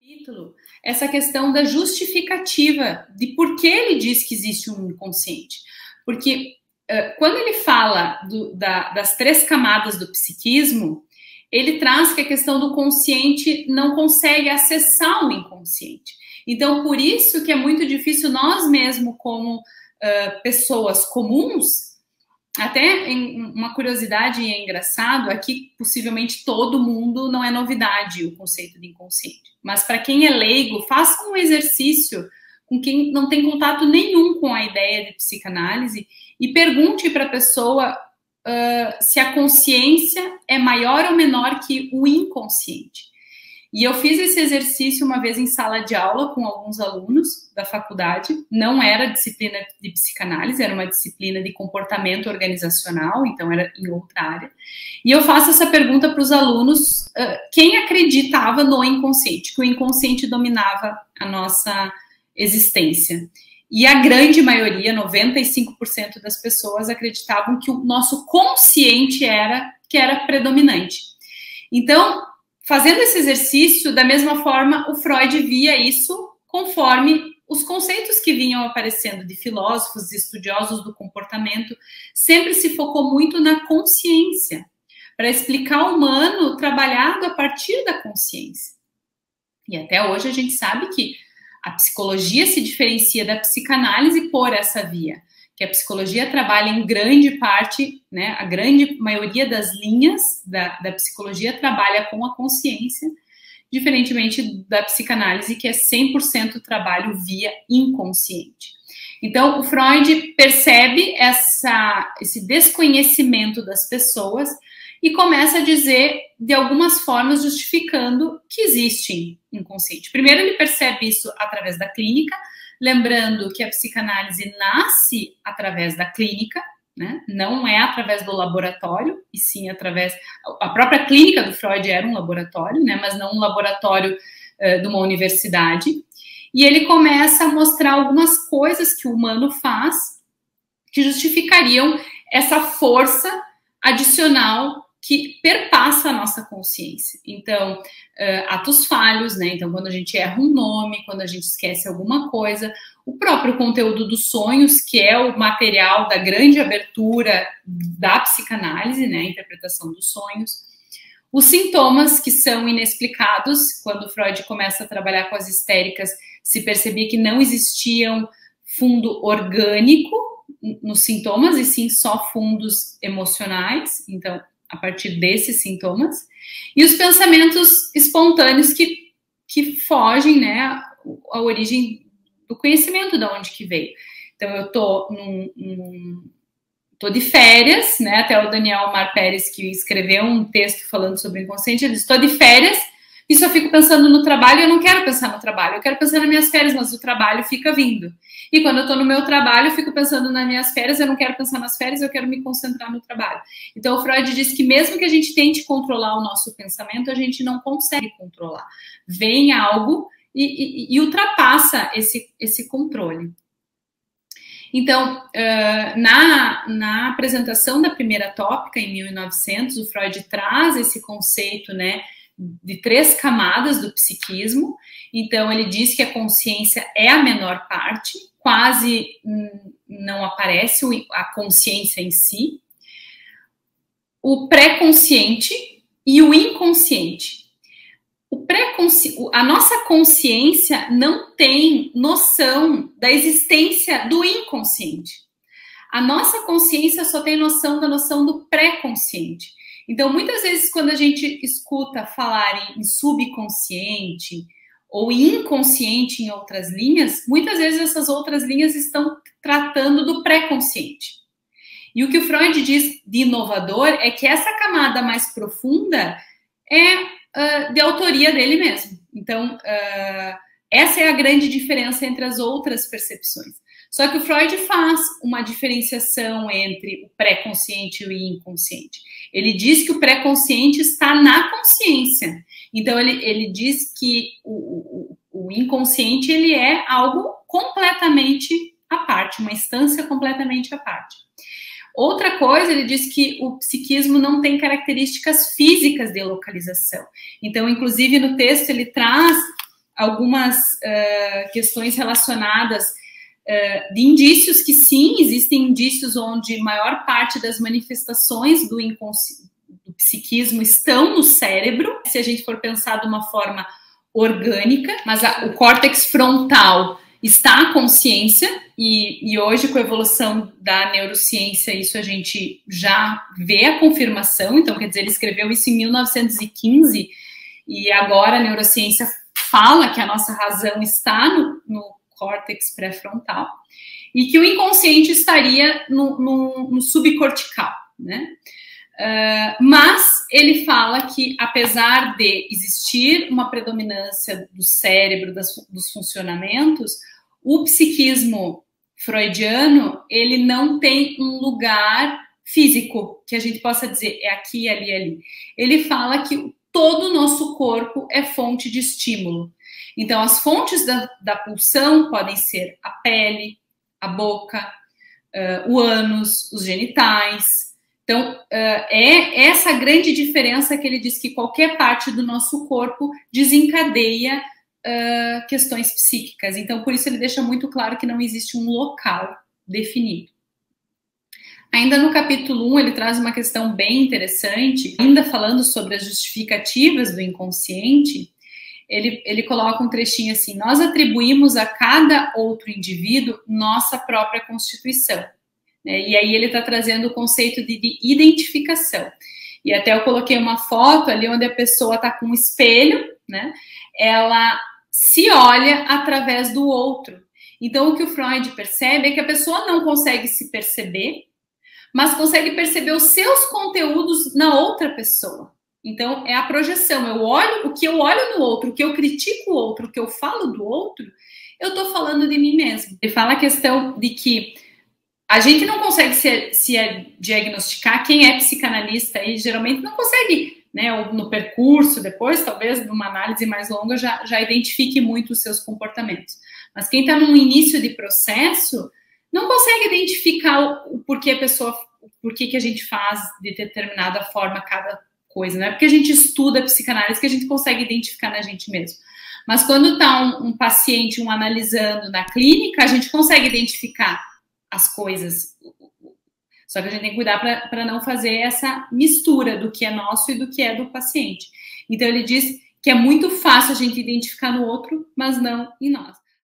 capítulo essa questão da justificativa de por que ele diz que existe um inconsciente. Porque quando ele fala das 3 camadas do psiquismo, ele traz que a questão do consciente não consegue acessar o inconsciente. Então, por isso que é muito difícil nós mesmos, como pessoas comuns, até uma curiosidade e é engraçado, aqui possivelmente todo mundo não é novidade o conceito de inconsciente. Mas para quem é leigo, faça um exercício com quem não tem contato nenhum com a ideia de psicanálise e pergunte para a pessoa se a consciência é maior ou menor que o inconsciente. E eu fiz esse exercício uma vez em sala de aula com alguns alunos da faculdade. Não era disciplina de psicanálise, era uma disciplina de comportamento organizacional, então era em outra área. E eu faço essa pergunta para os alunos, quem acreditava no inconsciente, que o inconsciente dominava a nossa existência. E a grande maioria, 95% das pessoas acreditavam que o nosso consciente era predominante. Então, fazendo esse exercício, da mesma forma, o Freud via isso conforme os conceitos que vinham aparecendo de filósofos e estudiosos do comportamento, sempre se focou muito na consciência, para explicar o humano trabalhado a partir da consciência. E até hoje a gente sabe que a psicologia se diferencia da psicanálise por essa via, que a psicologia trabalha em grande parte, né, a grande maioria das linhas da psicologia trabalha com a consciência, diferentemente da psicanálise, que é 100% trabalho via inconsciente. Então, o Freud percebe esse desconhecimento das pessoas e começa a dizer, de algumas formas, justificando que existe inconsciente. Primeiro, ele percebe isso através da clínica, lembrando que a psicanálise nasce através da clínica, né? Não é através do laboratório, e sim através... A própria clínica do Freud era um laboratório, né? Mas não um laboratório de uma universidade. E ele começa a mostrar algumas coisas que o humano faz que justificariam essa força adicional que perpassa a nossa consciência. Então, atos falhos, né? Então, quando a gente erra um nome, quando a gente esquece alguma coisa, o próprio conteúdo dos sonhos, que é o material da grande abertura da psicanálise, né? A interpretação dos sonhos. Os sintomas que são inexplicados, quando Freud começa a trabalhar com as histéricas, se percebia que não existiam fundo orgânico nos sintomas, e sim só fundos emocionais. Então, a partir desses sintomas, e os pensamentos espontâneos que fogem, né, à origem do conhecimento de onde que veio. Então, eu tô de férias, né, até o Daniel Omar Pérez, que escreveu um texto falando sobre o inconsciente, ele disse, estou de férias e só fico pensando no trabalho, eu não quero pensar no trabalho, eu quero pensar nas minhas férias, mas o trabalho fica vindo. E quando eu estou no meu trabalho, eu fico pensando nas minhas férias, eu não quero pensar nas férias, eu quero me concentrar no trabalho. Então, o Freud diz que mesmo que a gente tente controlar o nosso pensamento, a gente não consegue controlar. Vem algo e ultrapassa esse controle. Então, na apresentação da primeira tópica, em 1900, o Freud traz esse conceito, né, de 3 camadas do psiquismo. Então, ele diz que a consciência é a menor parte, quase não aparece a consciência em si, o pré-consciente e o inconsciente. A nossa consciência não tem noção da existência do inconsciente. A nossa consciência só tem noção da noção do pré-consciente. Então, muitas vezes, quando a gente escuta falar em subconsciente ou inconsciente em outras linhas, muitas vezes essas outras linhas estão tratando do pré-consciente. E o que o Freud diz de inovador é que essa camada mais profunda é de autoria dele mesmo. Então, essa é a grande diferença entre as outras percepções. Só que o Freud faz uma diferenciação entre o pré-consciente e o inconsciente. Ele diz que o pré-consciente está na consciência. Então, ele diz que o inconsciente ele é algo completamente à parte, uma instância completamente à parte. Outra coisa, ele diz que o psiquismo não tem características físicas de localização. Então, inclusive, no texto, ele traz algumas questões relacionadas de indícios que sim, existem indícios onde maior parte das manifestações do psiquismo estão no cérebro, se a gente for pensar de uma forma orgânica, mas o córtex frontal está a consciência, e hoje, com a evolução da neurociência, isso a gente já vê a confirmação. Então, quer dizer, ele escreveu isso em 1915, e agora a neurociência fala que a nossa razão está no córtex pré-frontal, e que o inconsciente estaria no subcortical, né? Mas ele fala que, apesar de existir uma predominância do cérebro, dos funcionamentos, o psiquismo freudiano, ele não tem um lugar físico, que a gente possa dizer, é aqui, ali, ali. Ele fala que todo o nosso corpo é fonte de estímulo. Então, as fontes da pulsão podem ser a pele, a boca, o ânus, os genitais. Então, é essa grande diferença que ele diz que qualquer parte do nosso corpo desencadeia questões psíquicas. Então, por isso ele deixa muito claro que não existe um local definido. Ainda no capítulo 1, ele traz uma questão bem interessante, ainda falando sobre as justificativas do inconsciente. Ele coloca um trechinho assim: nós atribuímos a cada outro indivíduo nossa própria constituição. E aí ele está trazendo o conceito de identificação. E até eu coloquei uma foto ali onde a pessoa está com um espelho, né? Ela se olha através do outro. Então, o que o Freud percebe é que a pessoa não consegue se perceber, mas consegue perceber os seus conteúdos na outra pessoa. Então, é a projeção. Eu olho, o que eu olho no outro, o que eu critico o outro, o que eu falo do outro, eu estou falando de mim mesmo. Ele fala a questão de que a gente não consegue se diagnosticar. Quem é psicanalista aí geralmente não consegue, né, ou no percurso, depois, talvez, numa análise mais longa, já identifique muito os seus comportamentos. Mas quem está num início de processo não consegue identificar o porquê a pessoa, o porquê que a gente faz de determinada forma cada coisa. Não é porque a gente estuda psicanálise que a gente consegue identificar na gente mesmo. Mas quando está um paciente, analisando na clínica, a gente consegue identificar as coisas. Só que a gente tem que cuidar para não fazer essa mistura do que é nosso e do que é do paciente. Então, ele diz que é muito fácil a gente identificar no outro, mas não em nós.